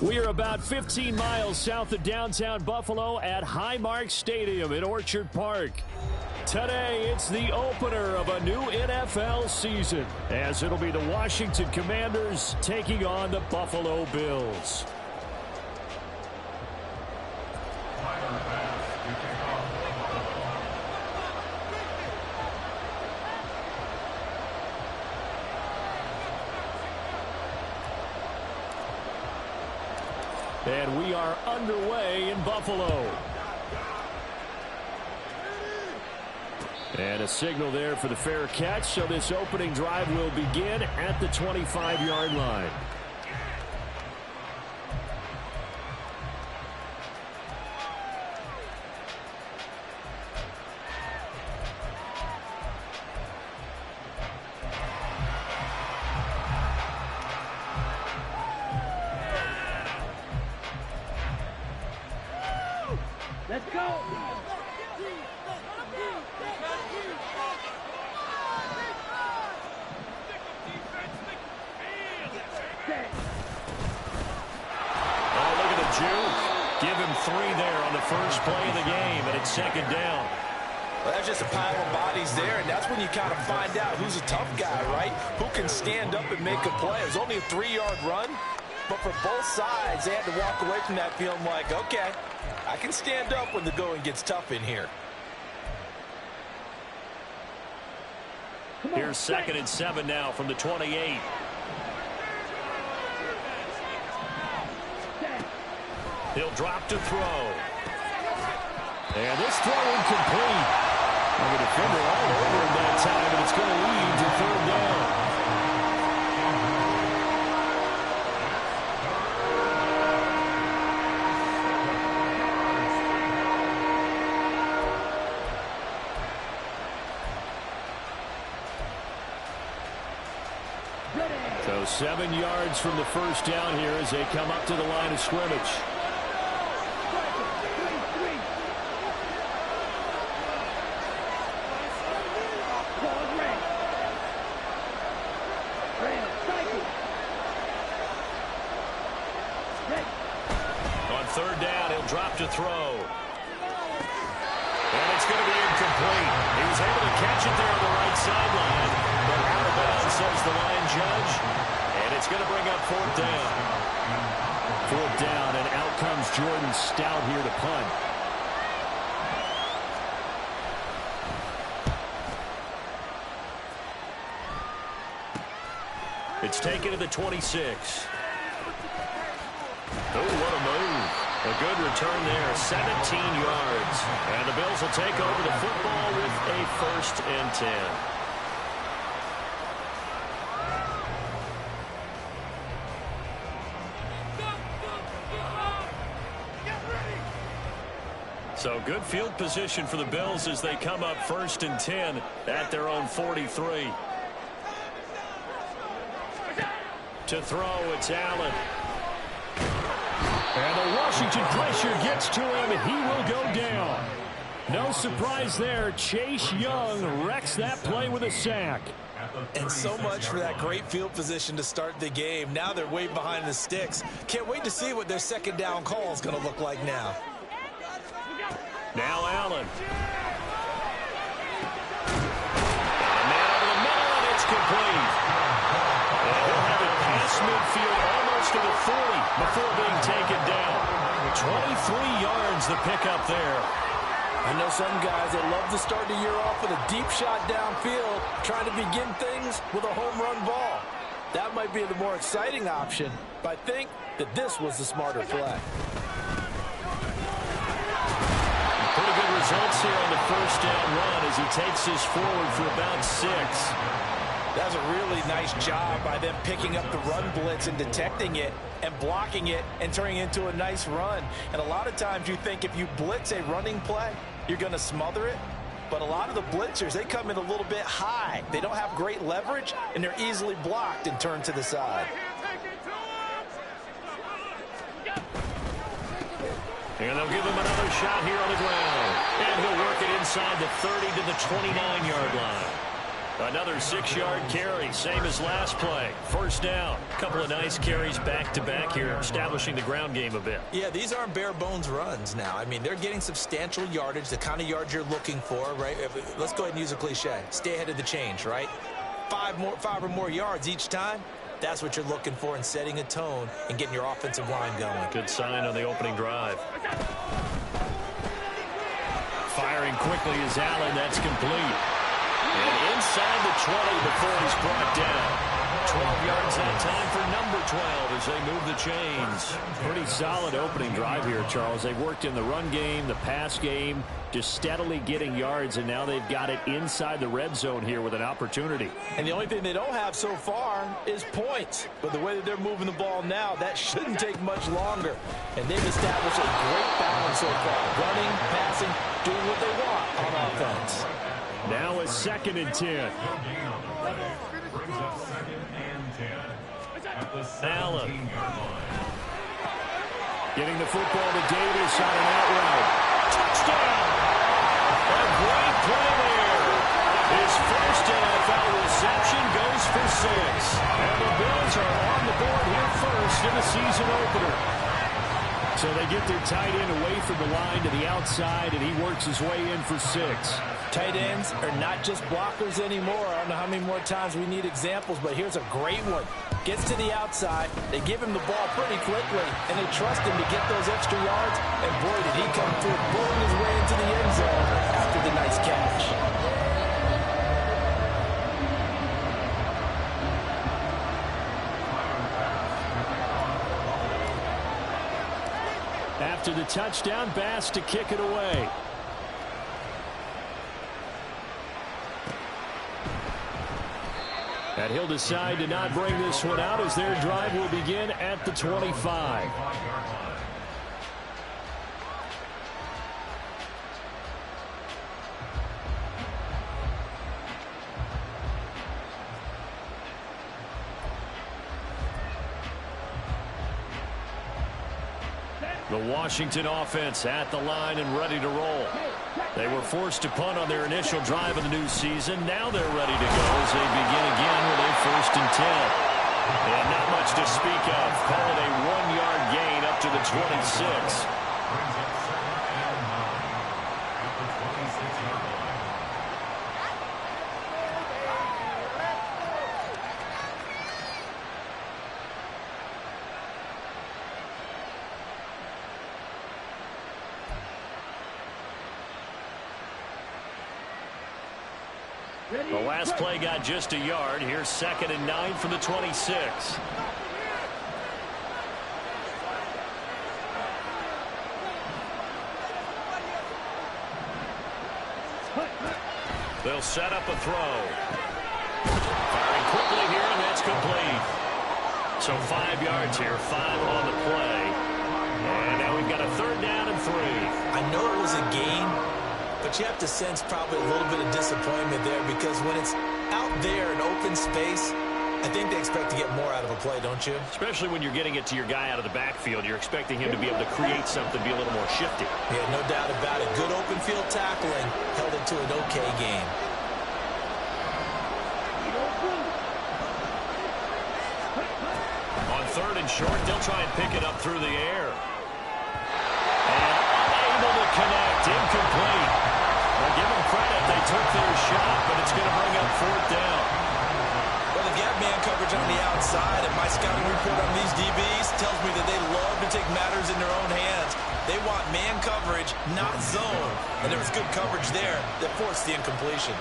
We are about 15 miles south of downtown Buffalo at Highmark Stadium in Orchard Park. Today, it's the opener of a new NFL season, as it'll be the Washington Commanders taking on the Buffalo Bills. And we are underway in Buffalo. And a signal there for the fair catch, so this opening drive will begin at the 25-yard line. Let's go! Give him 3 there on the first play of the game, and it's second down. Well, that's just a pile of bodies there, and that's when you kind of find out who's a tough guy, right? Who can stand up and make a play. It was only a 3-yard run, but for both sides, they had to walk away from that feeling like, okay, I can stand up when the going gets tough in here. Here's 2nd and 7 now from the 28. He'll drop to throw. And this throw incomplete. And the defender all over him that time, and it's going to lead to 3rd down. So 7 yards from the first down here as they come up to the line of scrimmage. To throw. And it's going to be incomplete. He was able to catch it there on the right sideline, but out of bounds, says the line judge. And it's going to bring up 4th down. 4th down, and out comes Jordan Stout here to punt. It's taken to the 26. Oh, what a move. A good return there, 17 yards. And the Bills will take over the football with a 1st and 10. So good field position for the Bills as they come up 1st and 10 at their own 43. To throw, it's Allen. And the Washington pressure gets to him. He will go down. No surprise there. Chase Young wrecks that play with a sack. And so much for that great field position to start the game. Now they're way behind the sticks. Can't wait to see what their 2nd down call is going to look like now. Now Allen. And man over the middle, and it's complete. And he'll have it past midfield almost to the 40 before being taken down. 23 yards the pickup there. I know some guys that love to start the year off with a deep shot downfield, trying to begin things with a home run ball. That might be the more exciting option, but I think that this was the smarter play. Pretty good results here on the 1st down run as he takes this forward for about 6. That's a really nice job by them picking up the run blitz and detecting it and blocking it and turning it into a nice run. And a lot of times you think if you blitz a running play, you're going to smother it. But a lot of the blitzers, they come in a little bit high. They don't have great leverage, and they're easily blocked and turned to the side. And they'll give him another shot here on the ground. And he'll work it inside the 30 to the 29-yard line. Another 6-yard carry, same as last play. First down. A couple of nice carries back-to-back here, establishing the ground game a bit. Yeah, these aren't bare-bones runs now. I mean, they're getting substantial yardage, the kind of yards you're looking for, right? Let's go ahead and use a cliche. Stay ahead of the change, right? 5 or more yards each time. That's what you're looking for in setting a tone and getting your offensive line going. Good sign on the opening drive. Firing quickly is Allen. That's complete. And inside the 20 before he's brought down. 12 yards that time for number 12 as they move the chains. Pretty solid opening drive here, Charles. They've worked in the run game, the pass game, just steadily getting yards, and now they've got it inside the red zone here with an opportunity. And the only thing they don't have so far is points. But the way that they're moving the ball now, that shouldn't take much longer. And they've established a great balance so far. Running, passing, doing what they want on offense. Now a 2nd and 10. Allen. Getting the football to Davis on an out route. Touchdown! A great play there. His first NFL reception goes for 6. And the Bills are on the board here first in the season opener. So they get their tight end away from the line to the outside, and he works his way in for 6. Tight ends are not just blockers anymore. I don't know how many more times we need examples, but here's a great one. Gets to the outside, they give him the ball pretty quickly, and they trust him to get those extra yards, and boy, did he come through, bulling his way into the end zone after the nice catch. After the touchdown, Bass to kick it away. And he'll decide to not bring this one out as their drive will begin at the 25. The Washington offense at the line and ready to roll. They were forced to punt on their initial drive of the new season. Now they're ready to go as they begin again with a 1st and 10. And not much to speak of. Call it a 1-yard gain up to the 26. The last play got just a yard. Here's 2nd and 9 from the 26. They'll set up a throw. Firing quickly here, and that's complete. So 5 yards here, 5 on the play. And now we've got a 3rd down and 3. I know it was a gain, but you have to sense probably a little bit of disappointment there because when it's out there in open space, I think they expect to get more out of a play, don't you? Especially when you're getting it to your guy out of the backfield. You're expecting him to be able to create something, be a little more shifty. Yeah, no doubt about it. Good open field tackling held it to an okay game. On 3rd and short, they'll try and pick it up through the air. And unable to connect, incomplete. Well, give them credit, they took their shot, but it's going to bring up 4th down. Well, they've got man coverage on the outside, and my scouting report on these DBs tells me that they love to take matters in their own hands. They want man coverage, not zone. And there was good coverage there that forced the incompletion.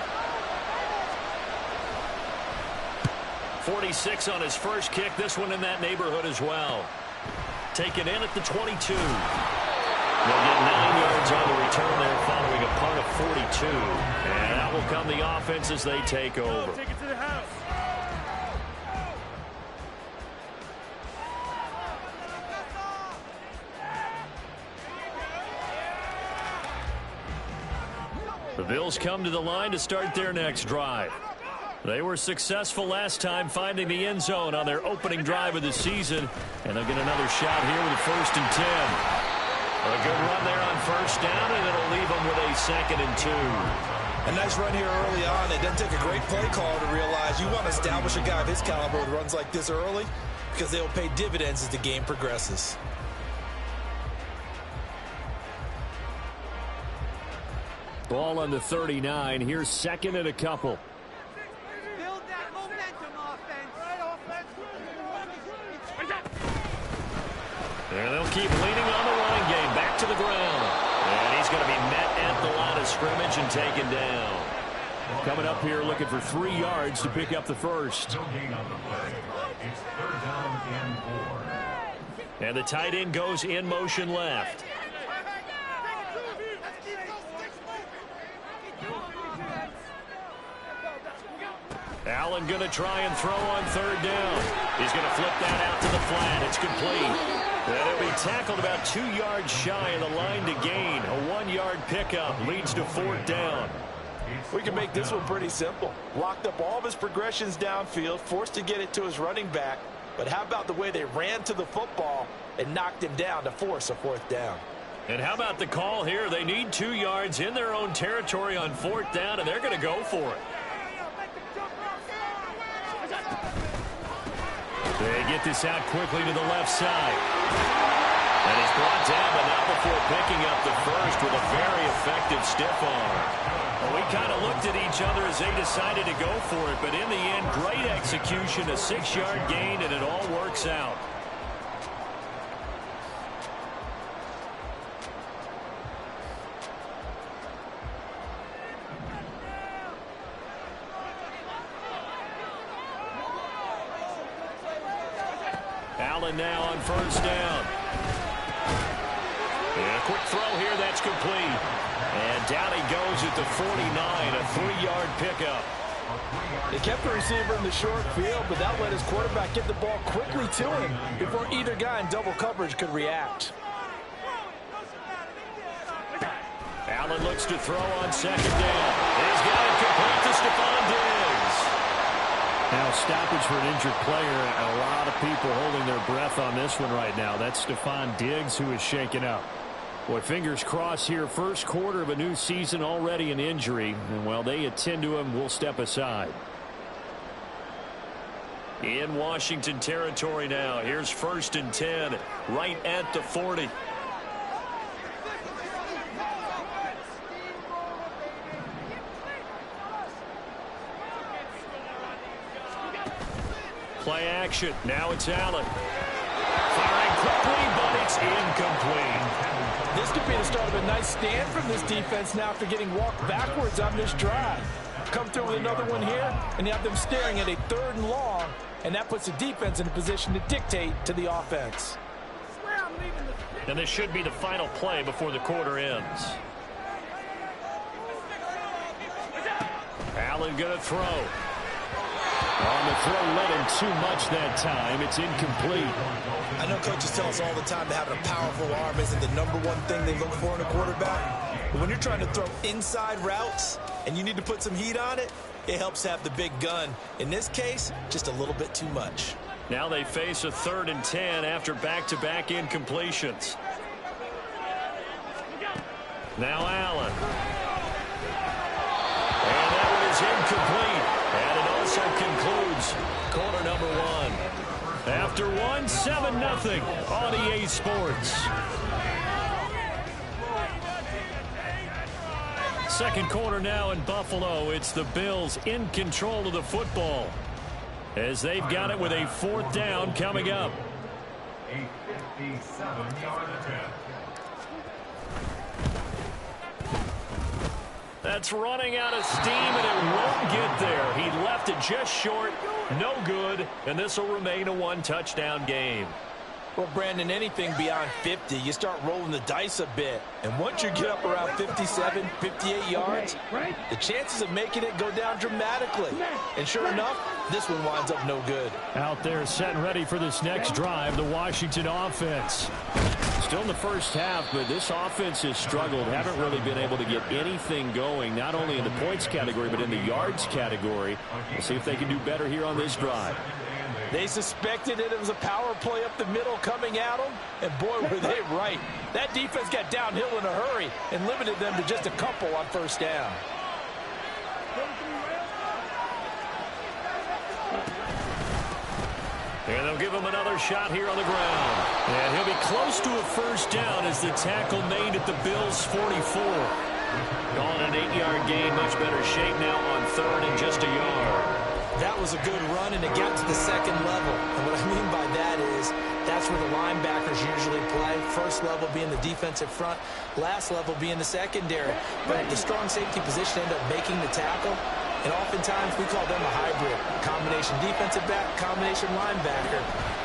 46 on his first kick, this one in that neighborhood as well. Taken in at the 22. They'll get 9 yards on the return there following a punt of 42. And that will come the offense as they take over. Take it to the house. The Bills come to the line to start their next drive. They were successful last time finding the end zone on their opening drive of the season. And they'll get another shot here with a 1st and 10. A good run there on first down, and it'll leave them with a 2nd and 2. A nice run here early on. It doesn't take a great play call to realize you want to establish a guy of his caliber with runs like this early because they will pay dividends as the game progresses. Ball on the 39. Here's 2nd and a couple. Build that momentum, offense. And they'll keep leaning on the running game. Back to the ground. And he's going to be met at the line of scrimmage and taken down. Coming up here looking for 3 yards to pick up the first. And the tight end goes in motion left. Allen going to try and throw on 3rd down. He's going to flip that out to the flat. It's complete. And it'll be tackled about 2 yards shy of the line to gain. A 1-yard pickup leads to 4th down. We can make this one pretty simple. Locked up all of his progressions downfield, forced to get it to his running back. But how about the way they ran to the football and knocked him down to force a 4th down? And how about the call here? They need 2 yards in their own territory on 4th down, and they're going to go for it. They get this out quickly to the left side. And he's brought down, but not before picking up the first with a very effective stiff arm. Well, we kind of looked at each other as they decided to go for it, but in the end, great execution, a 6-yard gain, and it all works out. Allen now on first down. And a quick throw here, that's complete. And down he goes at the 49, a 3-yard pickup. They kept the receiver in the short field, but that let his quarterback get the ball quickly to him before either guy in double coverage could react. Allen looks to throw on 2nd down. He's got it complete to Stephon Diggs. Now stoppage for an injured player. A lot of people holding their breath on this one right now. That's Stephon Diggs who is shaken up. Boy, fingers crossed here. First quarter of a new season, already an injury. And while they attend to him, we'll step aside. In Washington territory now. Here's 1st and 10, right at the 40. Play action. Now it's Allen. Firing quickly, but it's incomplete. This could be the start of a nice stand from this defense now after getting walked backwards on this drive. Come through with another one here, and you have them staring at a 3rd and long, and that puts the defense in a position to dictate to the offense. And this should be the final play before the quarter ends. Allen going to throw. On the throw, let him too much that time. It's incomplete. I know coaches tell us all the time that having a powerful arm isn't the #1 thing they look for in a quarterback. But when you're trying to throw inside routes and you need to put some heat on it, it helps have the big gun. In this case, just a little bit too much. Now they face a 3rd and 10 after back-to-back incompletions. Now Allen. And that one is incomplete. And it also concludes quarter number 1. After one, 7-0 on EA Sports. Second quarter now in Buffalo. It's the Bills in control of the football as they've got it with a 4th down coming up. A 57-yard attempt. That's running out of steam, and it won't get there. He left it just short, no good, and this will remain a 1-touchdown game. Well, Brandon, anything beyond 50, you start rolling the dice a bit. And once you get up around 57, 58 yards, the chances of making it go down dramatically. And sure enough, this one winds up no good. Out there set and ready for this next drive, the Washington offense. Still in the first half, but this offense has struggled. Haven't really been able to get anything going, not only in the points category, but in the yards category. We'll see if they can do better here on this drive. They suspected it was a power play up the middle coming at them, and boy, were they right. That defense got downhill in a hurry and limited them to just a couple on first down. And they'll give him another shot here on the ground. And he'll be close to a first down as the tackle made at the Bills' 44. Calling an 8-yard gain, much better shape now on third and just a yard. That was a good run, and it got to the second level. And what I mean by that is that's where the linebackers usually play. First level being the defensive front, last level being the secondary. But the strong safety position ended up making the tackle. And oftentimes we call them a hybrid. Combination defensive back, combination linebacker.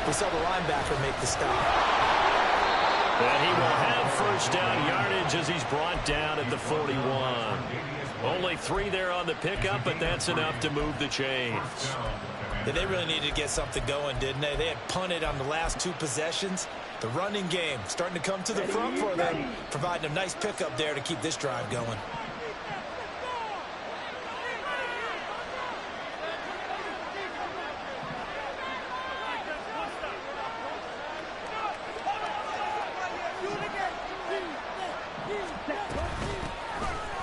We saw the linebacker make the stop. And he will have first down yardage as he's brought down at the 41. Only 3 there on the pickup, but that's enough to move the chains. Yeah, they really needed to get something going, didn't they? They had punted on the last 2 possessions. The running game starting to come to the front for them, providing a nice pickup there to keep this drive going.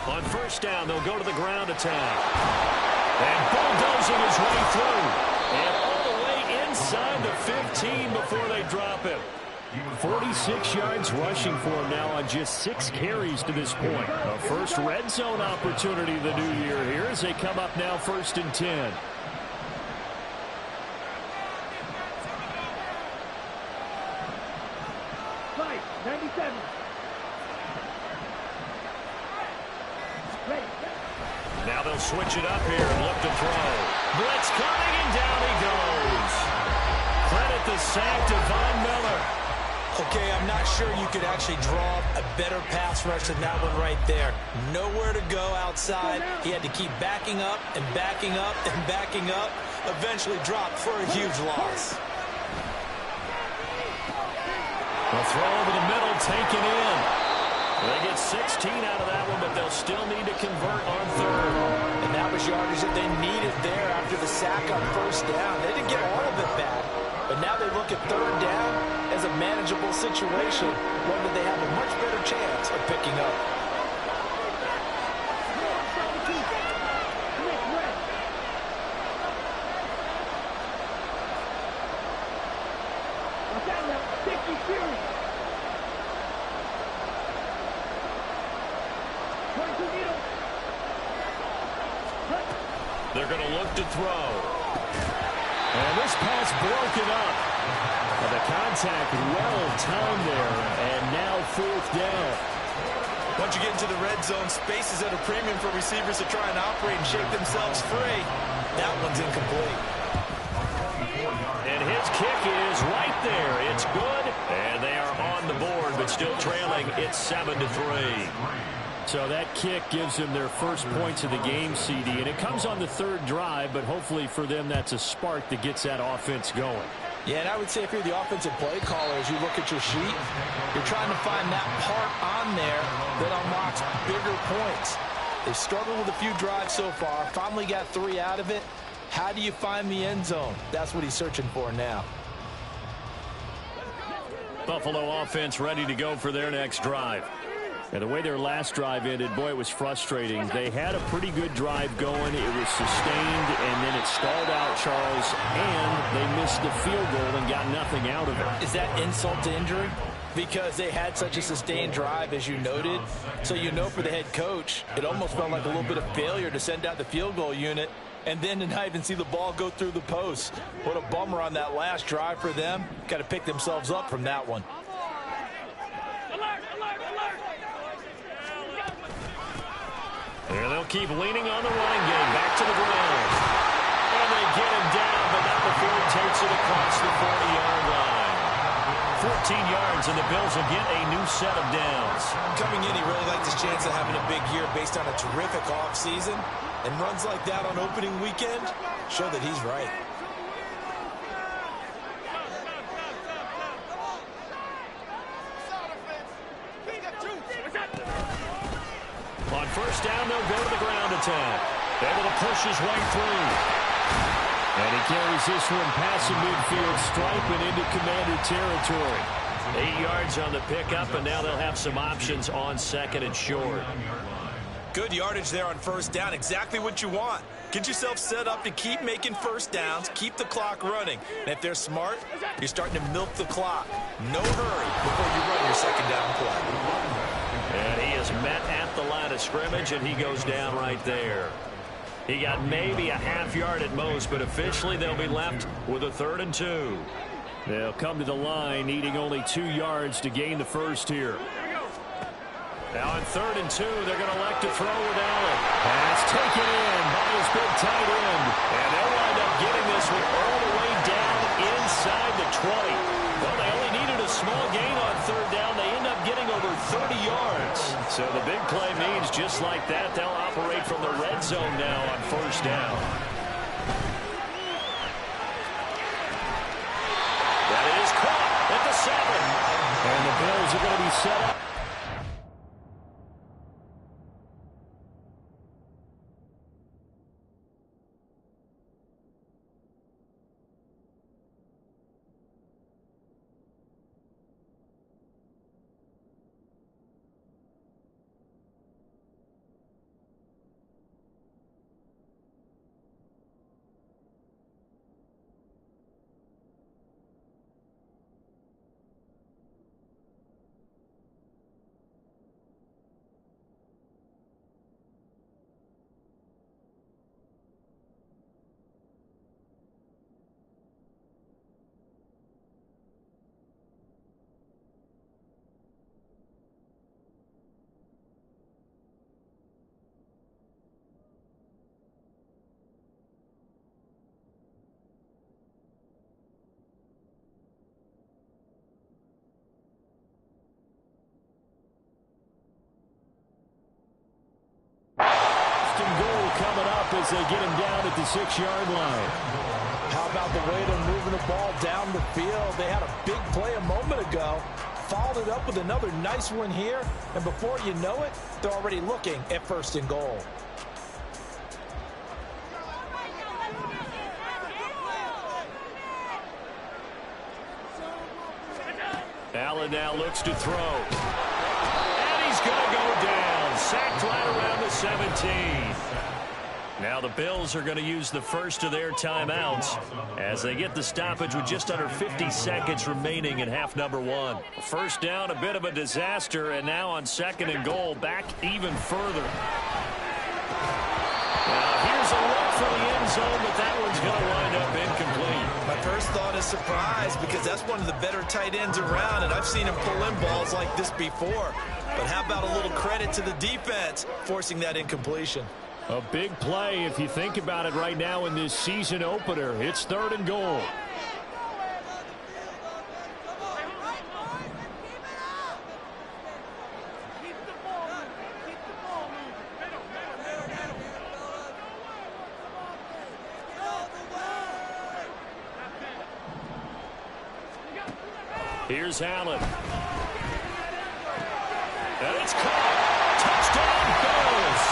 On first down, they'll go to the ground attack. And bulldozing his way through. And all the way inside the 15 before they drop him. 46 yards rushing for him now on just 6 carries to this point. A first red zone opportunity of the new year here as they come up now 1st and 10. Fight, 97. Now they'll switch it up here and look to throw. Blitz coming, and down he goes. Credit the sack to Von Miller. Okay, I'm not sure you could actually draw a better pass rush than that one right there. Nowhere to go outside. He had to keep backing up and backing up and backing up. Eventually dropped for a huge loss. A throw over the middle, taken in. They get 16 out of that one, but they'll still need to convert on third. And that was yardage that they needed there after the sack on first down. They didn't get all of it back, but now they look at third down as a manageable situation, one that they have a much better chance of picking up. They're going to look to throw. And this pass broken up. And the contact well timed there. And now 4th down. Once you get into the red zone, space is at a premium for receivers to try and operate and shake themselves free. That one's incomplete. And his kick is right there. It's good. And they are on the board, but still trailing. It's 7-3. So that kick gives them their first points of the game, CD. And it comes on the 3rd drive, but hopefully for them that's a spark that gets that offense going. Yeah, and I would say if you're the offensive play caller, as you look at your sheet, you're trying to find that part on there that unlocks bigger points. They've struggled with a few drives so far, finally got 3 out of it. How do you find the end zone? That's what he's searching for now. Buffalo offense ready to go for their next drive. And the way their last drive ended, boy, it was frustrating. They had a pretty good drive going. It was sustained, and then it stalled out, Charles, and they missed the field goal and got nothing out of it. Is that insult to injury? Because they had such a sustained drive, as you noted. So you know for the head coach, it almost felt like a little bit of failure to send out the field goal unit and then to not even see the ball go through the post. What a bummer on that last drive for them. Got to pick themselves up from that one. And they'll keep leaning on the running game. Back to the ground. And they get him down, but not before he takes it across the 40-yard line. 14 yards, and the Bills will get a new set of downs. Coming in, he really liked his chance of having a big year based on a terrific offseason. And runs like that on opening weekend show that he's right. On first down, they'll go to the ground attack. Able to push his way through. And he carries this one past the midfield stripe and into Commander territory. 8 yards on the pickup, and now they'll have some options on second and short. Good yardage there on first down. Exactly what you want. Get yourself set up to keep making first downs, keep the clock running. And if they're smart, you're starting to milk the clock. No hurry before you run your second down play. And he is met at the line of scrimmage, and he goes down right there. He got maybe a half yard at most, but officially they'll be left with a 3rd and 2. They'll come to the line, needing only 2 yards to gain the first here. Now on 3rd and 2, they're going to elect to throw with Allen. Pass taken in by his big tight end. And they'll wind up getting this one all the way down inside the 20. Well, they only needed a small gain on 3rd down. They end up getting over 30 yards. So the big play means just like that, they'll operate from the red zone now on 1st down. That is caught at the 7. And the Bills are going to be set up. As they get him down at the 6-yard line. How about the way they're moving the ball down the field? They had a big play a moment ago, followed it up with another nice one here, and before you know it, they're already looking at 1st and goal. Allen now looks to throw. And he's going to go down. Sacked right around the 17. Now the Bills are going to use the first of their timeouts as they get the stoppage with just under 50 seconds remaining in half number 1. 1st down, a bit of a disaster, and now on 2nd and goal, back even further. Now here's a look for the end zone, but that one's going to wind up incomplete. My first thought is surprise because that's one of the better tight ends around, and I've seen him pull in balls like this before. But how about a little credit to the defense forcing that incompletion? A big play if you think about it right now in this season opener. It's 3rd and goal. Here's Allen. And it's caught. Touchdown Bills.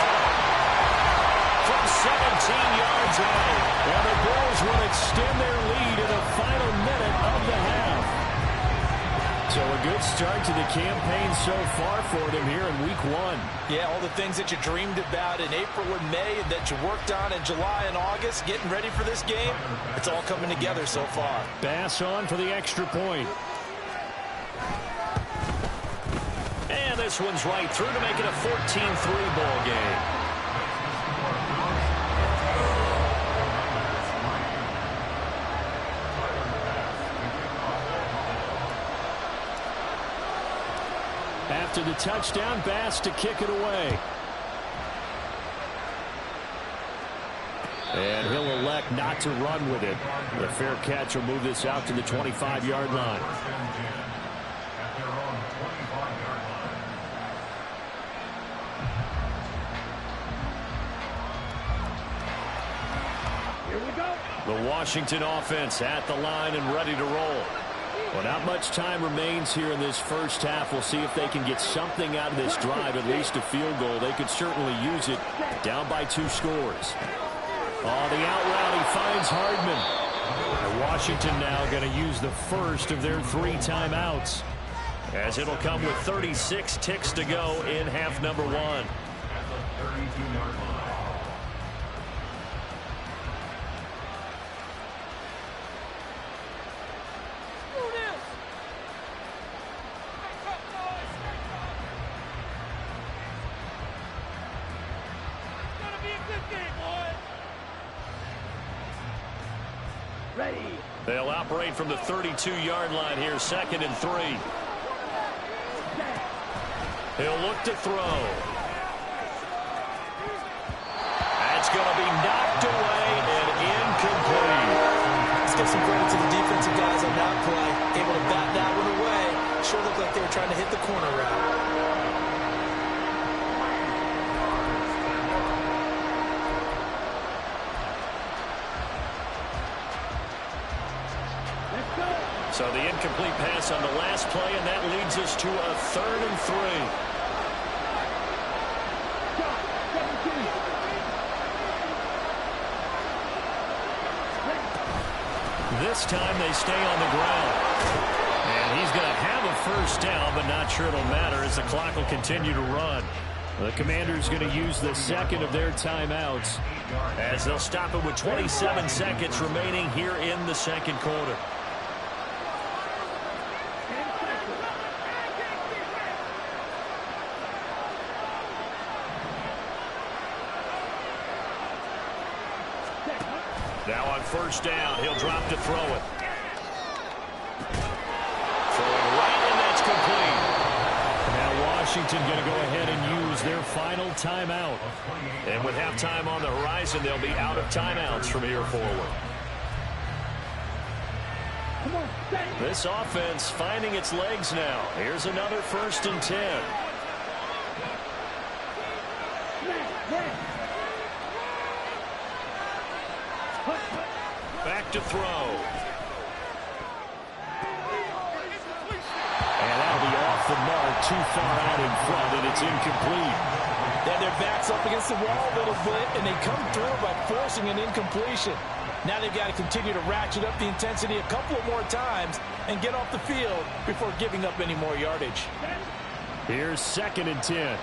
From 17 yards out. And the Bills will extend their lead in the final minute of the half. So a good start to the campaign so far for them here in week 1. Yeah, all the things that you dreamed about in April and May and that you worked on in July and August, getting ready for this game, it's all coming together so far. Bass on for the extra point. And this one's right through to make it a 14-3 ball game. After the touchdown, Bass to kick it away. And he'll elect not to run with it. The fair catch will move this out to the 25-yard line. Here we go. The Washington offense at the line and ready to roll. Well, not much time remains here in this first half. We'll see if they can get something out of this drive, at least a field goal. They could certainly use it down by 2 scores. On the out route, he finds Hardman. And Washington now going to use the first of their 3 timeouts, as it'll come with 36 ticks to go in half number 1. They'll operate from the 32-yard line here, 2nd and 3. He'll look to throw. That's going to be knocked away and incomplete. Let's give some credit to the defensive guys on that play. Able to bat that one away. Sure looked like they were trying to hit the corner route. So the incomplete pass on the last play, and that leads us to a 3rd and 3. This time they stay on the ground. And he's going to have a first down, but not sure it'll matter as the clock will continue to run. The Commanders going to use the 2nd of their timeouts, as they'll stop it with 27 seconds remaining here in the 2nd quarter. Now on first down, he'll drop to throw it. Throwing right, and that's complete. Now Washington going to go ahead and use their final timeout. And with halftime on the horizon, they'll be out of timeouts from here forward. This offense finding its legs now. Here's another 1st and 10. Back to throw. And that'll be off the mark, too far out in front, and it's incomplete. Yeah, their back's up against the wall a little bit, and they come through by forcing an incompletion. Now they've got to continue to ratchet up the intensity a couple of more times and get off the field before giving up any more yardage. Here's 2nd and 10.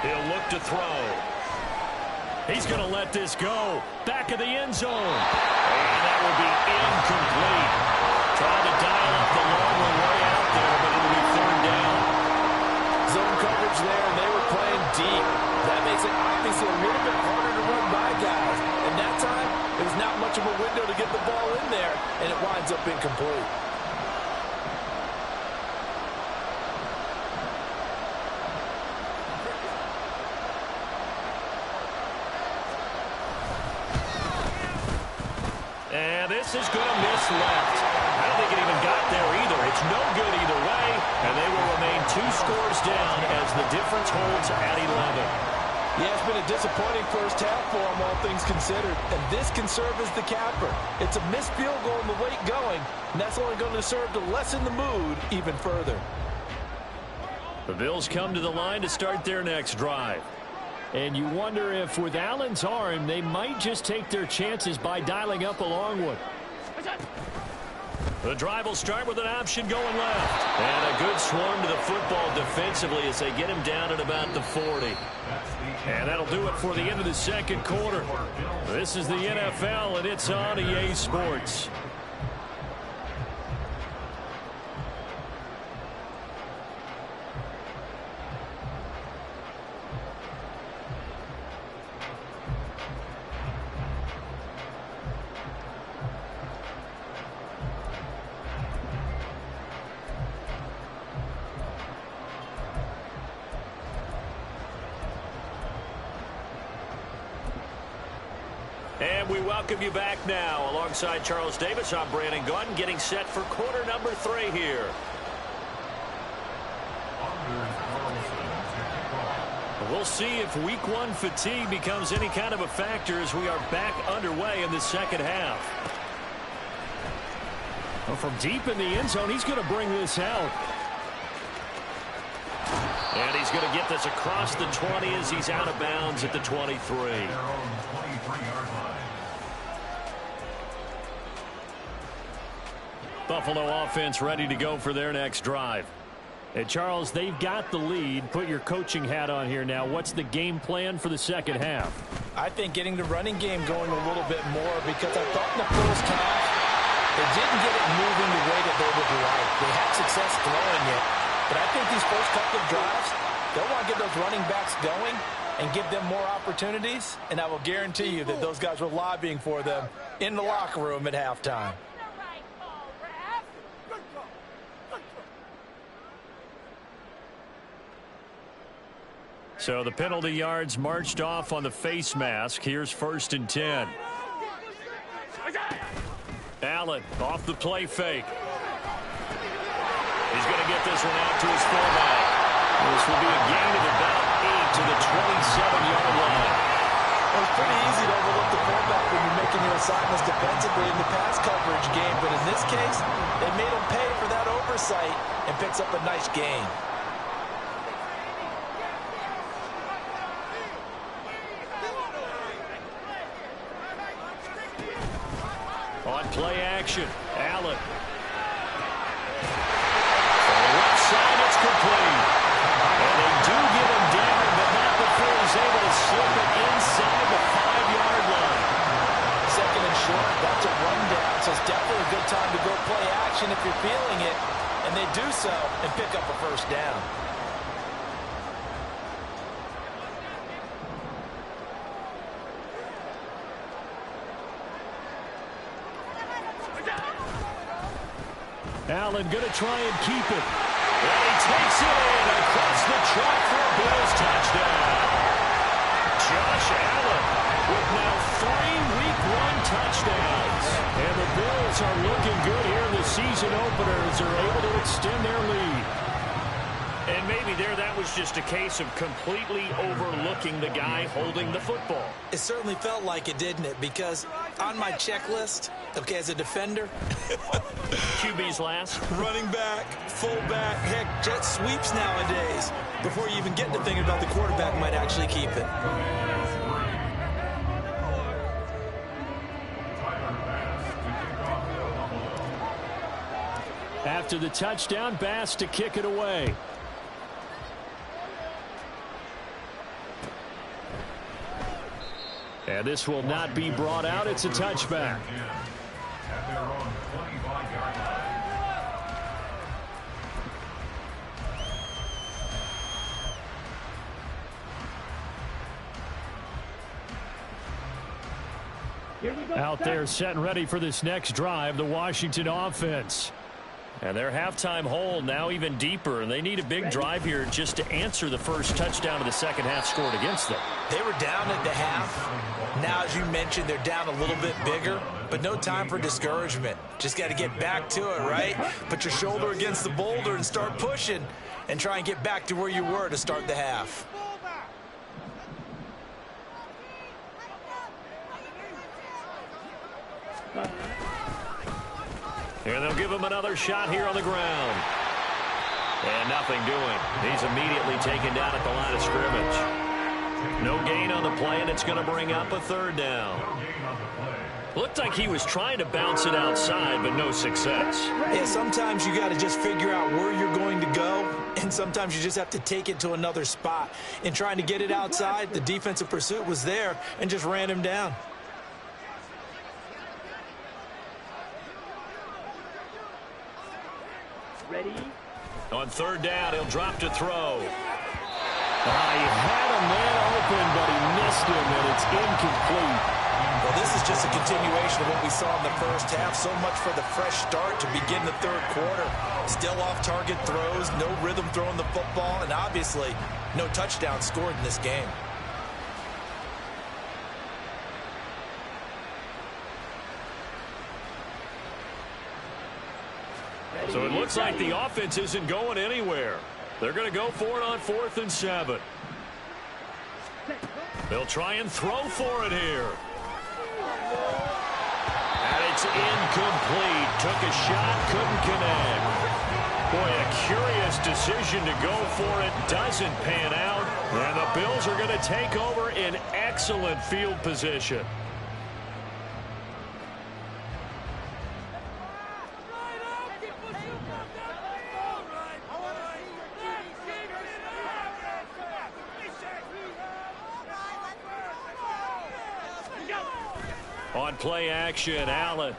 He'll look to throw. He's going to let this go. Back of the end zone. And that will be incomplete. Trying to dial up the long one way out there, but it'll be 3rd down. Zone coverage there, and they were playing deep. That makes it obviously a little bit harder to run by guys. And that time, there was not much of a window to get the ball in there, and it winds up incomplete. And this is going to miss left. I don't think it even got there either. It's no good either way, and they will remain 2 scores down as the difference holds at 11. Yeah, it's been a disappointing first half for them, all things considered. And this can serve as the capper. It's a missed field goal in the late going, and that's only going to serve to lessen the mood even further. The Bills come to the line to start their next drive. And you wonder if with Allen's arm, they might just take their chances by dialing up a long one. The drive will start with an option going left. And a good swarm to the football defensively as they get him down at about the 40. And that'll do it for the end of the 2nd quarter. This is the NFL, and it's on EA Sports. And we welcome you back now. Alongside Charles Davis, I'm Brandon Gaudin, getting set for quarter number 3 here. we'll see if week 1 fatigue becomes any kind of a factor as we are back underway in the second half. Well, from deep in the end zone, he's going to bring this out. And he's going to get this across the 20 as he's out of bounds at the 23. Buffalo offense ready to go for their next drive. And Charles, they've got the lead. Put your coaching hat on here now. What's the game plan for the second half? I think getting the running game going a little bit more, because I thought in the first half they didn't get it moving the way that they would like. They had success throwing it. But I think these first couple of drives, they'll want to get those running backs going and give them more opportunities. And I will guarantee you that those guys were lobbying for them in the locker room at halftime. So the penalty yards marched off on the face mask. Here's 1st and 10. Allen off the play fake. He's going to get this one out to his fullback. This will be a gain of about 8 to the 27-yard line. Well, it's pretty easy to overlook the fullback when you're making your assignments defensively in the pass coverage game. But in this case, they made him pay for that oversight and picks up a nice gain. On play action, Allen. On the left side, it's complete. And they do get him down, but not before he's able to slip it inside the 5-yard line. Second and short, that's a rundown, so it's definitely a good time to go play action if you're feeling it. And they do so and pick up a first down. Allen going to try and keep it. And he takes it in across the track for a Bills touchdown. Josh Allen with now 3 Week 1 touchdowns. And the Bills are looking good here in the season opener as they're able to extend their lead. And maybe that was just a case of completely overlooking the guy holding the football. It certainly felt like it, didn't it? Because on my checklist, okay, as a defender, QB's last. running back, fullback, heck, jet sweeps nowadays. Before you even get to thinking about the quarterback might actually keep it. After the touchdown, Bass to kick it away. And this will not be brought out. It's a touchback. At their own 25-yard line. Here we go. Out there set and ready for this next drive, the Washington offense. And their halftime hole now even deeper, and they need a big drive here just to answer the first touchdown of the second half scored against them. They were down at the half. Now, as you mentioned, they're down a little bit bigger, but no time for discouragement. Just got to get back to it, right? Put your shoulder against the boulder and start pushing and try and get back to where you were to start the half. And they'll give him another shot here on the ground. And nothing doing. He's immediately taken down at the line of scrimmage. No gain on the play, and it's going to bring up a third down. Looked like he was trying to bounce it outside, but no success. Yeah, sometimes you got to just figure out where you're going to go, and sometimes you just have to take it to another spot. In trying to get it outside, the defensive pursuit was there and just ran him down. Ready? On third down, he'll drop to throw. He had a man open, but he missed him, and it's incomplete. Well, this is just a continuation of what we saw in the first half. So much for the fresh start to begin the third quarter. Still off-target throws, no rhythm throwing the football, and obviously no touchdown scored in this game. So it looks like the offense isn't going anywhere. They're going to go for it on 4th and 7. They'll try and throw for it here. And it's incomplete. Took a shot, couldn't connect. Boy, a curious decision to go for it. Doesn't pan out. And the Bills are going to take over in excellent field position. On play action, Allen.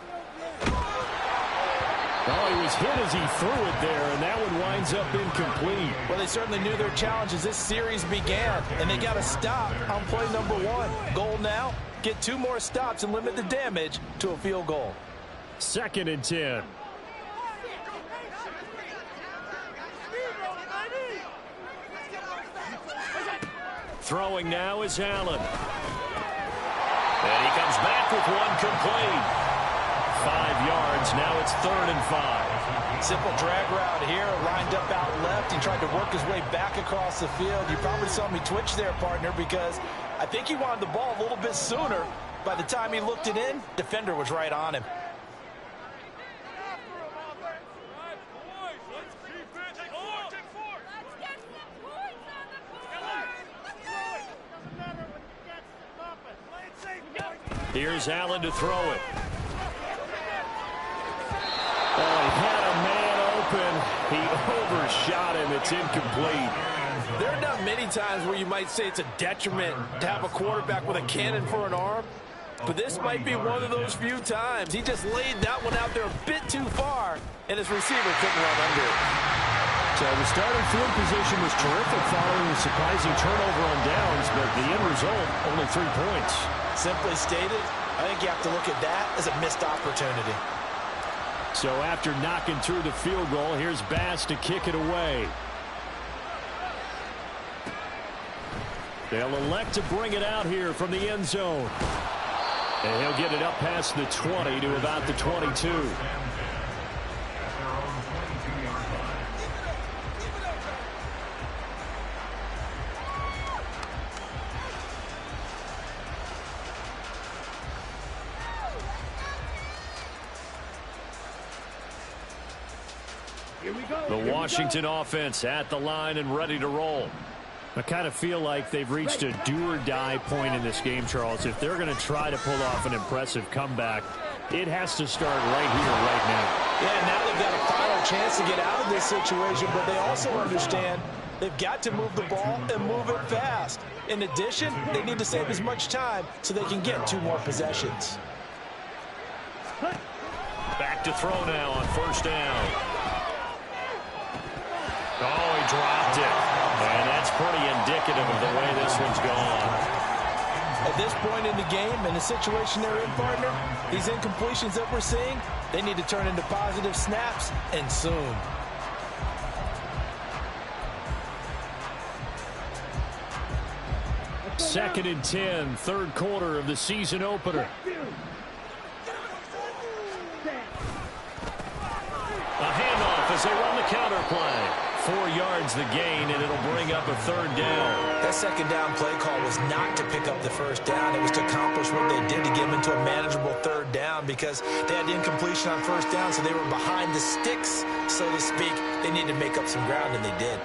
Oh, he was hit as he threw it there, and that one winds up incomplete. Well, they certainly knew their challenge as this series began, and they got to stop on play number 1. Goal now, get 2 more stops and limit the damage to a field goal. 2nd and 10. Throwing now is Allen. And he comes back with one complete. 5 yards. Now it's 3rd and 5. Simple drag route here. Lined up out left. He tried to work his way back across the field. You probably saw me twitch there, partner, because I think he wanted the ball a little bit sooner. By the time he looked it in, defender was right on him. Here's Allen to throw it. Oh, he had a man open. He overshot him. It's incomplete. There are not many times where you might say it's a detriment to have a quarterback with a cannon for an arm, but this might be one of those few times. He just laid that one out there a bit too far, and his receiver couldn't run under it. So the starting field position was terrific following the surprising turnover on downs, but the end result, only 3 points. Simply stated, I think you have to look at that as a missed opportunity. So after knocking through the field goal, here's Bass to kick it away. They'll elect to bring it out here from the end zone. And he'll get it up past the 20 to about the 22. The Washington offense at the line and ready to roll. I kind of feel like they've reached a do-or-die point in this game, Charles. If they're going to try to pull off an impressive comeback, it has to start right here, right now. Yeah, now they've got a final chance to get out of this situation, but they also understand they've got to move the ball and move it fast. In addition, they need to save as much time so they can get 2 more possessions. Back to throw now on 1st down. Oh, he dropped it. And that's pretty indicative of the way this one's gone. At this point in the game, in the situation they're in, partner, these incompletions that we're seeing, they need to turn into positive snaps, and soon. Second and 10, 3rd quarter of the season opener. A handoff as they run the counter play. 4 yards the gain, and it'll bring up a 3rd down. That 2nd down play call was not to pick up the 1st down. It was to accomplish what they did to get them into a manageable 3rd down because they had incompletion on 1st down, so they were behind the sticks, so to speak. They needed to make up some ground, and they did.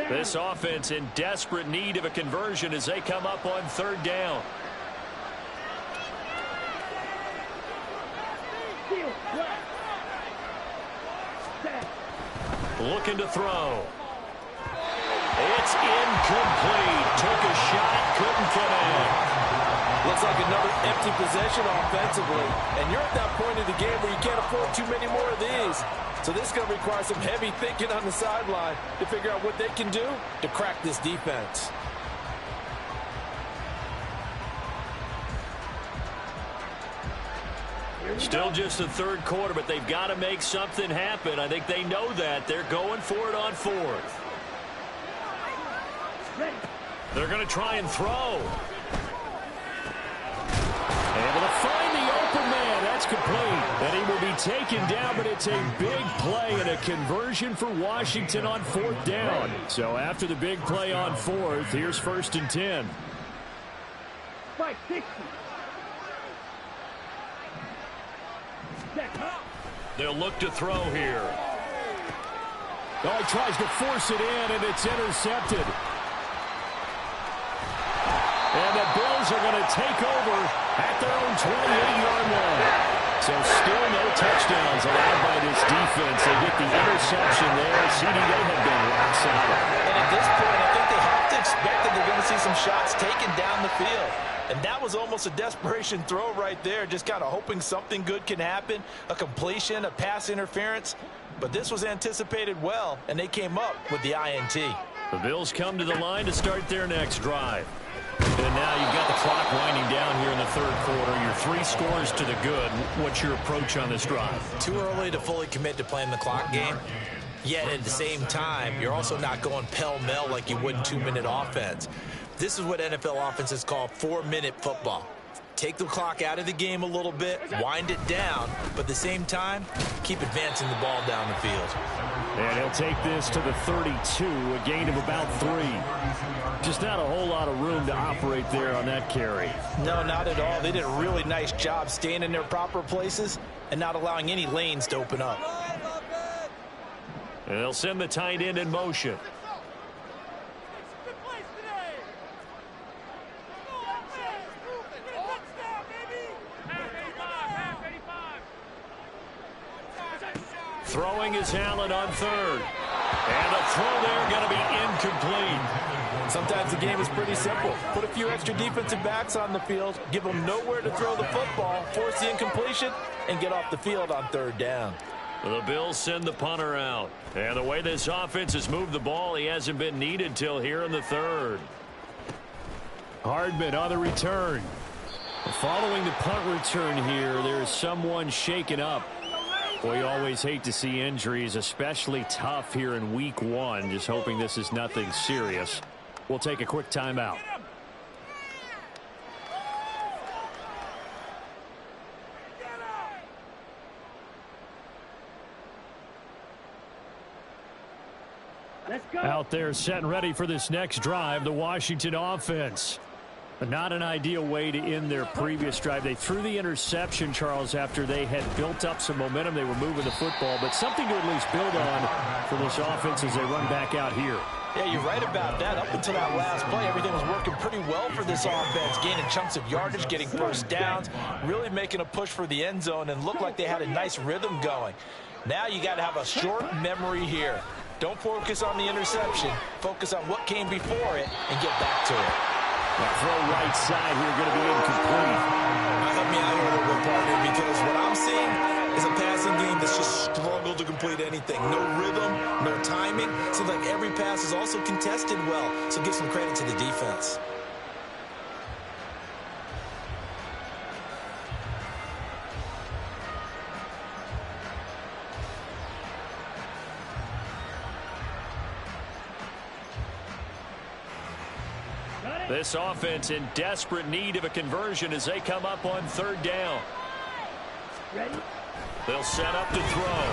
This offense in desperate need of a conversion as they come up on 3rd down. Looking to throw. It's incomplete. Took a shot, couldn't connect. Looks like another empty possession offensively. And you're at that point in the game where you can't afford too many more of these. So this is going to require some heavy thinking on the sideline to figure out what they can do to crack this defense. Still just the 3rd quarter, but they've got to make something happen. I think they know that. They're going for it on 4th. They're going to try and throw. complete. And he will be taken down, but it's a big play and a conversion for Washington on 4th down. So after the big play on 4th, here's 1st and 10. Fight 60. They'll look to throw here. Oh, he tries to force it in, and it's intercepted. And the Bills are going to take over at their own 28-yard line. So still no touchdowns allowed by this defense. They get the interception there. CD, they have been rock solid. And at this point, I think they have to expect that they're going to see some shots taken down the field. And that was almost a desperation throw right there, just kind of hoping something good can happen, a completion, a pass interference. But this was anticipated well, and they came up with the INT. The Bills come to the line to start their next drive. And now you've got the clock winding down here in the 3rd quarter. You're 3 scores to the good. What's your approach on this drive? Too early to fully commit to playing the clock game. Yet at the same time, you're also not going pell-mell like you would in 2-minute offense. This is what NFL offenses call 4-minute football. Take the clock out of the game a little bit, wind it down, but at the same time, keep advancing the ball down the field. And he'll take this to the 32, a gain of about 3. Just not a whole lot of room to operate there on that carry. No, not at all. They did a really nice job staying in their proper places and not allowing any lanes to open up. And they'll send the tight end in motion. Throwing is Allen on 3rd. And a throw there going to be incomplete. Sometimes the game is pretty simple. Put a few extra defensive backs on the field, give them nowhere to throw the football, force the incompletion, and get off the field on 3rd down. The Bills send the punter out. And the way this offense has moved the ball, he hasn't been needed till here in the 3rd. Hardman on the return. Following the punt return here, there's someone shaken up. Boy, you always hate to see injuries, especially tough here in week 1. Just hoping this is nothing serious. We'll take a quick timeout. Let's go. Out there set and ready for this next drive, the Washington offense. Not an ideal way to end their previous drive. They threw the interception, Charles, after they had built up some momentum. They were moving the football, but something to at least build on for this offense as they run back out here. Yeah, you're right about that. Up until that last play, everything was working pretty well for this offense, gaining chunks of yardage, getting first downs, really making a push for the end zone, and looked like they had a nice rhythm going. Now you got to have a short memory here. Don't focus on the interception. Focus on what came before it and get back to it. That throw right side here going to be incomplete. Help me out here a little bit, partner, because what I'm seeing is a passing game that's just struggled to complete anything. No rhythm, no timing. Seems like every pass is also contested well, so give some credit to the defense. This offense in desperate need of a conversion as they come up on 3rd down. Ready? They'll set up to throw.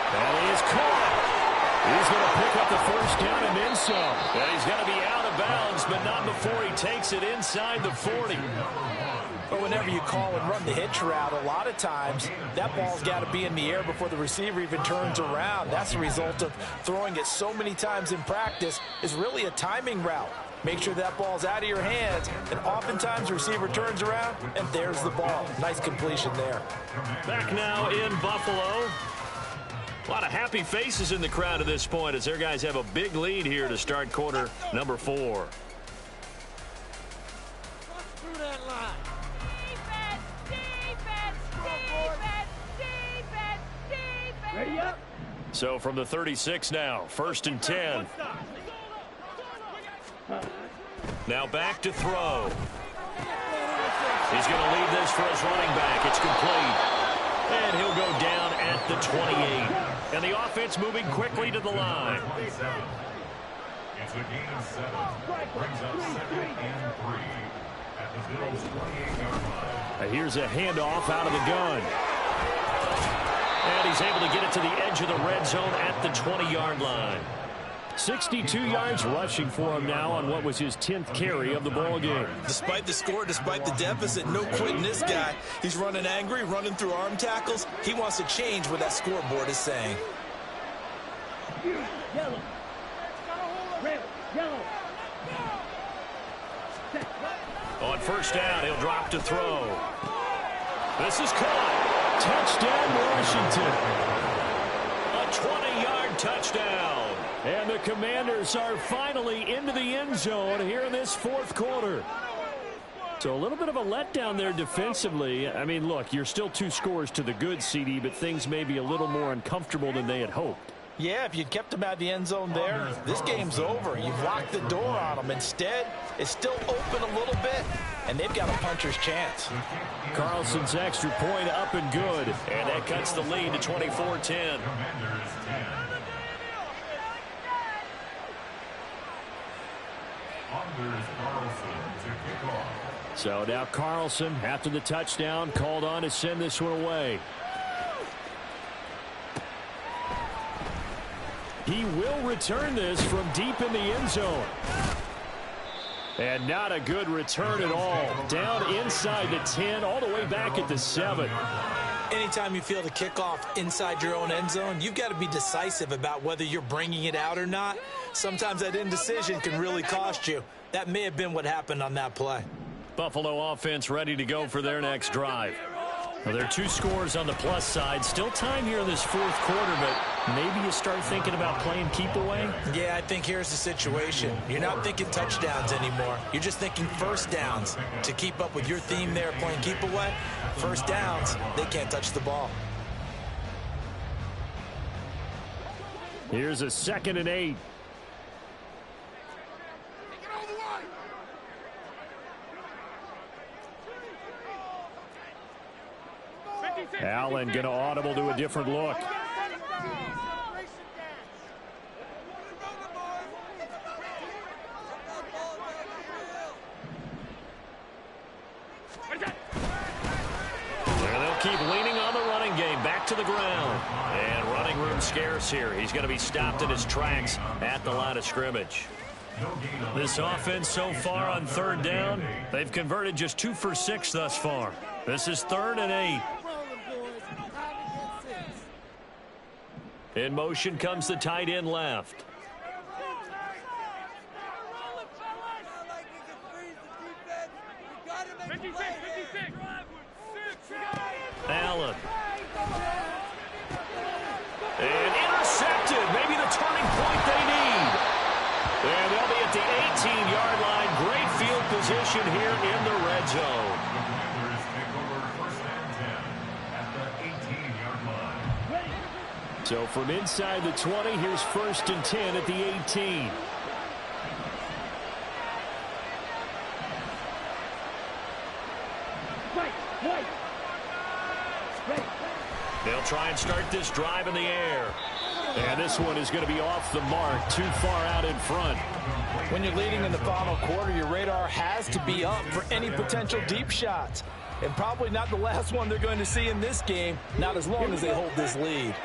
And he is caught. He's going to pick up the 1st down and then some. And he's going to be out of bounds, but not before he takes it inside the 40. But whenever you call and run the hitch route, a lot of times that ball's got to be in the air before the receiver even turns around. That's the result of throwing it so many times in practice. Is really a timing route. Make sure that ball's out of your hands, and oftentimes the receiver turns around, and there's the ball. Nice completion there. Back now in Buffalo. A lot of happy faces in the crowd at this point as their guys have a big lead here to start quarter number 4. Ready up? So from the 36 now, 1st and 10. Now back to throw. He's going to leave this for his running back. It's complete. And he'll go down at the 28. And the offense moving quickly to the line. It's a gain of 7. Brings up 2nd and 3 at the Bills' 28-yard line. Here's a handoff out of the gun. And he's able to get it to the edge of the red zone at the 20-yard line. 62 yards rushing for him now on what was his 10th carry of the ball game. Despite the score, despite the deficit, no quitting this guy. He's running angry, running through arm tackles. He wants to change what that scoreboard is saying. Yellow. Red. Yellow. On first down, he'll drop to throw. This is caught. Touchdown, Washington. A 20-yard touchdown. And the Commanders are finally into the end zone here in this fourth quarter. So a little bit of a letdown there defensively. I mean, look, you're still 2 scores to the good, CD, but things may be a little more uncomfortable than they had hoped. Yeah, if you'd kept him out of the end zone there, this game's over. You've locked the door on him. Instead, it's still open a little bit, and they've got a puncher's chance. Carlson's extra point up and good, and that cuts the lead to 24-10. So now Carlson, after the touchdown, called on to send this one away. He will return this from deep in the end zone. And not a good return at all. Down inside the 10, all the way back at the 7. Anytime you feel the kickoff inside your own end zone, you've got to be decisive about whether you're bringing it out or not. Sometimes that indecision can really cost you. That may have been what happened on that play. Buffalo offense ready to go for their next drive. Well, there are 2 scores on the plus side. Still time here in this fourth quarter, but maybe you start thinking about playing keep away? Yeah, I think here's the situation. You're not thinking touchdowns anymore. You're just thinking first downs. To keep up with your theme there, playing keep away, first downs, they can't touch the ball. Here's a 2nd and 8. Allen going to audible to a different look. They'll keep leaning on the running game. Back to the ground. And running room scarce here. He's going to be stopped in his tracks at the line of scrimmage. This offense so far on 3rd down, they've converted just 2 for 6 thus far. This is 3rd and 8. In motion comes the tight end left. Allen. And intercepted. Maybe the turning point they need. And they'll be at the 18-yard line. Great field position here in the red zone. So from inside the 20, here's 1st and 10 at the 18. They'll try and start this drive in the air. And this one is going to be off the mark, too far out in front. When you're leading in the final quarter, your radar has to be up for any potential deep shots. And probably not the last one they're going to see in this game, not as long as they hold this lead.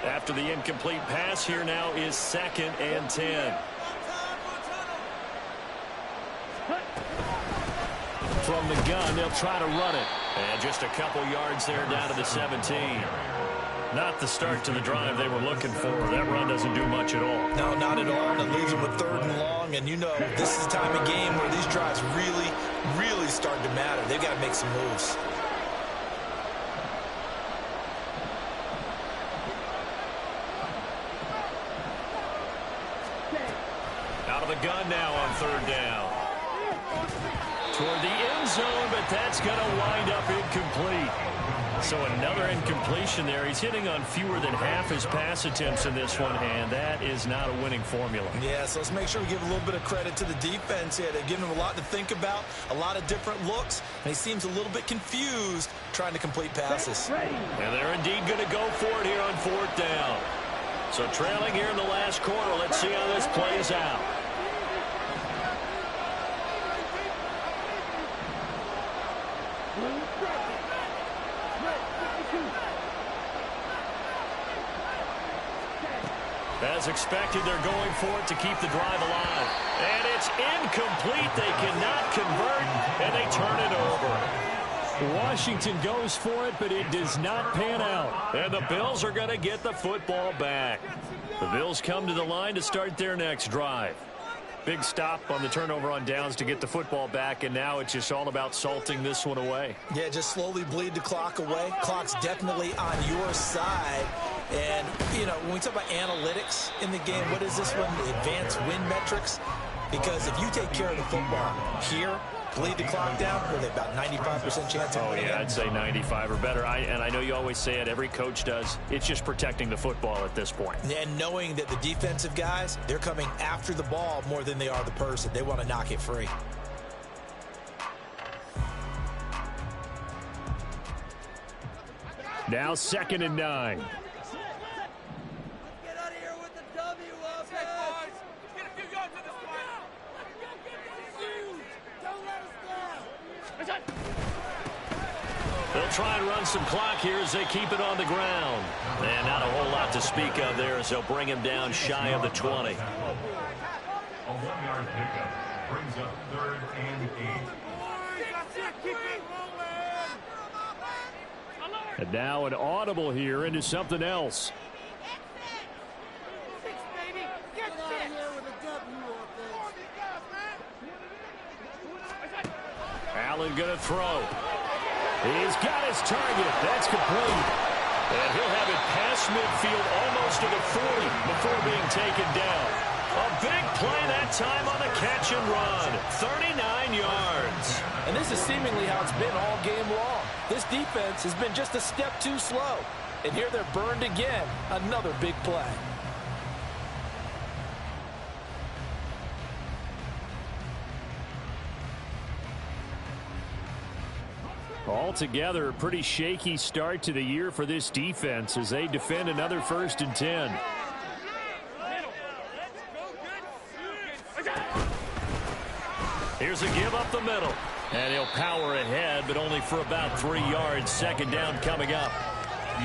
After the incomplete pass, here now is 2nd and 10. From the gun, they'll try to run it. And just a couple yards there down to the 17. Not the start to the drive they were looking for. That run doesn't do much at all. No, not at all. And it leaves them with 3rd and long. And you know, this is the time of game where these drives really start to matter. They've got to make some moves. Out of the gun now on 3rd down. Toward the end zone, but that's going to wind up incomplete. So another incompletion there. He's hitting on fewer than half his pass attempts in this one, and that is not a winning formula. Yeah, so let's make sure we give a little bit of credit to the defense here. They've given him a lot to think about, a lot of different looks, and he seems a little bit confused trying to complete passes. And they're indeed going to go for it here on 4th down. So trailing here in the last quarter. Let's see how this plays out. As expected, they're going for it to keep the drive alive. And it's incomplete. They cannot convert, and they turn it over. Washington goes for it, but it does not pan out. And the Bills are going to get the football back. The Bills come to the line to start their next drive. Big stop on the turnover on downs to get the football back, and now it's just all about salting this one away. Yeah, just slowly bleed the clock away. Clock's definitely on your side. And, you know, when we talk about analytics in the game, what is this one? The advanced win metrics? Because if you take care of the football here, bleed the clock down, what are they, about 95% chance of winning? Oh, yeah, I'd say 95 or better. And I know you always say it, every coach does. It's just protecting the football at this point. And knowing that the defensive guys, they're coming after the ball more than they are the person. They want to knock it free. Now 2nd and 9. They'll try and run some clock here as they keep it on the ground. And not a whole lot to speak of there as they'll bring him down shy of the 20. A 1-yard pickup brings up 3rd and 8. And now an audible here into something else. Allen going to throw. He's got his target. That's complete. And he'll have it past midfield almost to the 40 before being taken down. A big play that time on the catch and run. 39 yards. And this is seemingly how it's been all game long. This defense has been just a step too slow. And here they're burned again. Another big play. Altogether, a pretty shaky start to the year for this defense as they defend another 1st and 10. Here's a give up the middle. And he'll power ahead, but only for about 3 yards. 2nd down coming up.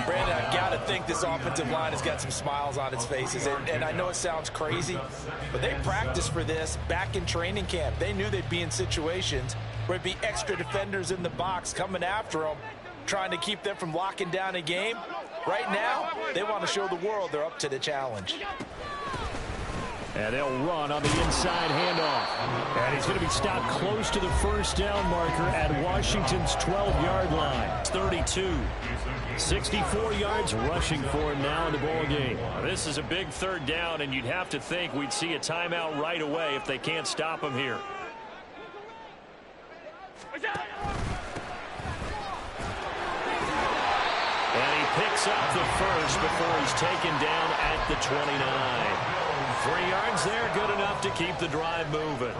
Brandon, I've got to think this offensive line has got some smiles on its faces. And I know it sounds crazy, but they practiced for this back in training camp. They knew they'd be in situations where it'd be extra defenders in the box coming after them, trying to keep them from locking down a game. Right now, they want to show the world they're up to the challenge. And they'll run on the inside handoff. And he's going to be stopped close to the 1st down marker at Washington's 12-yard line. It's 32. 64 yards rushing for him now in the ball game. This is a big 3rd down, and you'd have to think we'd see a timeout right away if they can't stop him here. And he picks up the first before he's taken down at the 29. 3 yards there, good enough to keep the drive moving.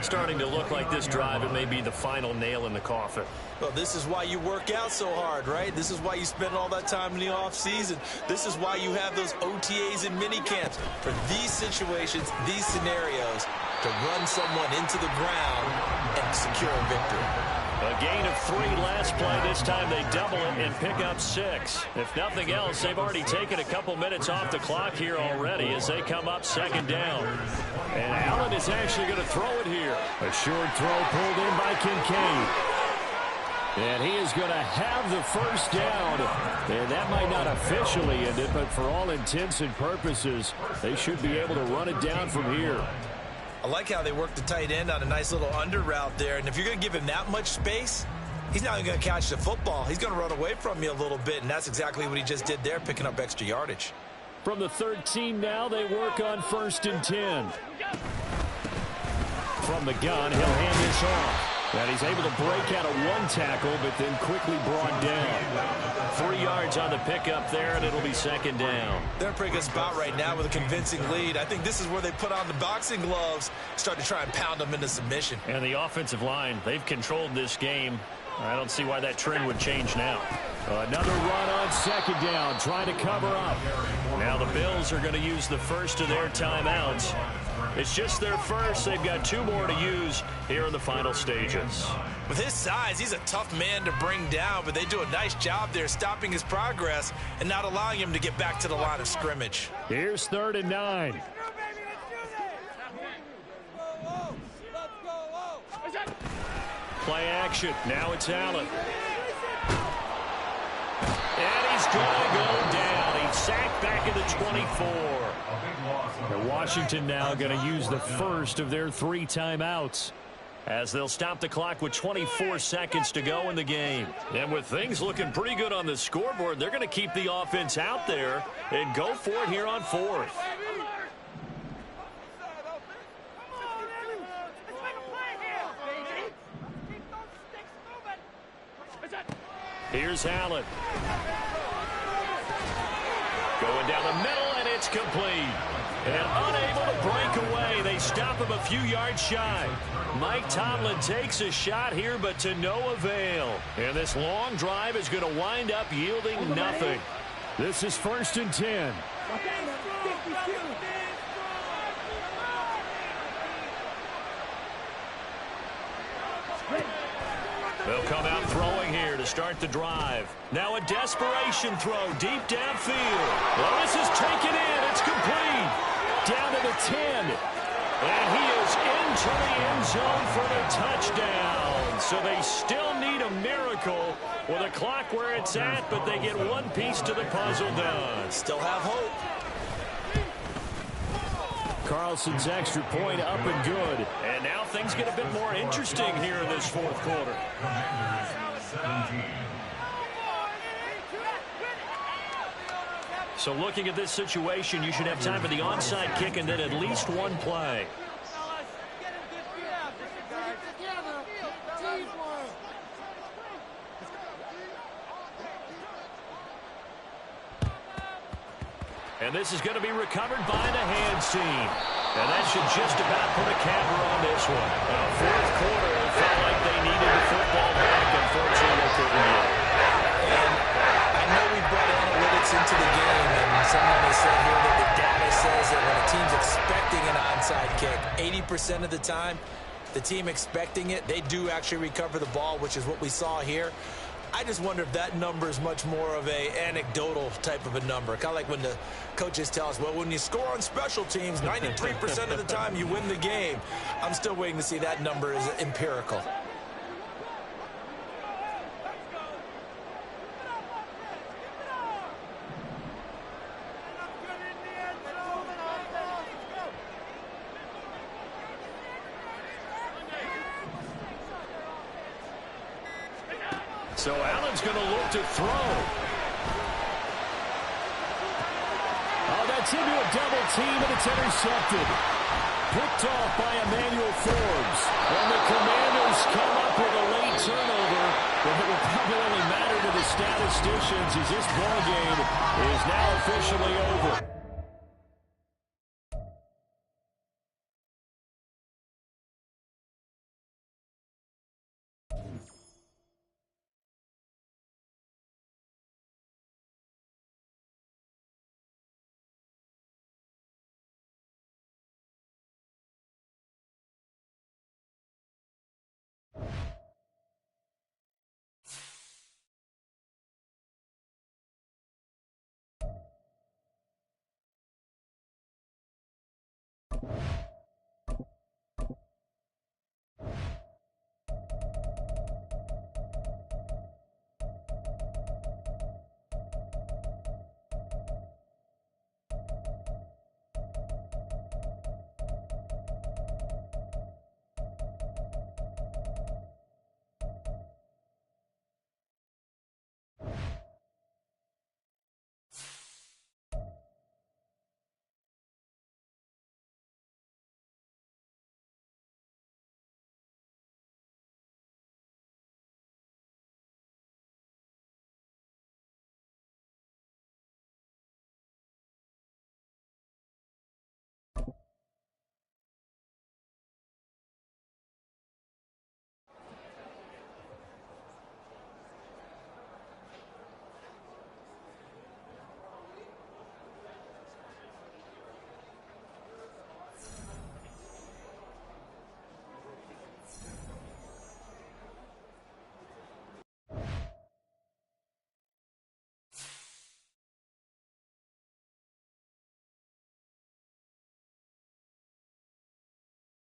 Starting to look like this drive, it may be the final nail in the coffin. Well, this is why you work out so hard, right? This is why you spend all that time in the offseason. This is why you have those OTAs and mini camps. For these situations, these scenarios, to run someone into the ground and secure a victory. A gain of 3 last play. This time they double it and pick up 6. If nothing else, they've already taken a couple minutes off the clock here already as they come up 2nd down. And Allen is actually going to throw it here. A short throw pulled in by Kincaid. And he is going to have the 1st down. And that might not officially end it, but for all intents and purposes, they should be able to run it down from here. I like how they work the tight end on a nice little under route there. And if you're going to give him that much space, he's not even going to catch the football. He's going to run away from you a little bit, and that's exactly what he just did there, picking up extra yardage. From the 13 now, they work on 1st and 10. From the gun, he'll hand this off. And he's able to break out of 1 tackle, but then quickly brought down. 3 yards on the pickup there, and it'll be 2nd down. They're in a pretty good spot right now with a convincing lead. I think this is where they put on the boxing gloves, start to try and pound them into submission. And the offensive line, they've controlled this game. I don't see why that trend would change now. Another run on 2nd down, trying to cover up. Now the Bills are going to use the first of their timeouts. It's just their first. They've got 2 more to use here in the final stages. With his size, he's a tough man to bring down, but they do a nice job there stopping his progress and not allowing him to get back to the line of scrimmage. Here's 3rd and 9. Play action. Now it's Allen. And he's going to go down. He's sacked back at the 24. And Washington now going to use the first of their 3 timeouts, as they'll stop the clock with 24 seconds to go in the game. And with things looking pretty good on the scoreboard, they're going to keep the offense out there and go for it here on 4th. Here's Allen. Going down the middle, and it's complete. And unable to break away. They stop him a few yards shy. Mike Tomlin takes a shot here, but to no avail. And this long drive is going to wind up yielding nothing. This is 1st and 10. They'll come out throwing here to start the drive. Now a desperation throw deep downfield. Well, this is taken in. It's complete. Down to the 10. And he is into the end zone for the touchdown. So they still need a miracle with a clock where it's at, but they get one piece to the puzzle done. Still have hope. Carlson's extra point up and good. And now things get a bit more interesting here in this 4th quarter. So looking at this situation, you should have time for the onside kick and then at least 1 play. And this is going to be recovered by the hands team. And that should just about put a capper on this one. 4th quarter, it felt like they needed the football back. Unfortunately, they couldn't get it. And I know we brought analytics into the game, and someone has said here that the data says that when a team's expecting an onside kick, 80% of the time, the team expecting it, they do actually recover the ball, which is what we saw here. I just wonder if that number is much more of a anecdotal type of a number. Kind of like when the coaches tell us, well, when you score on special teams, 93% of the time you win the game. I'm still waiting to see that number is empirical. So Allen's going to look to throw. Oh, that's into a double team, and it's intercepted. Picked off by Emmanuel Forbes. And the Commanders come up with a late turnover, but it will probably only matter to the statisticians as this ball game is now officially over. You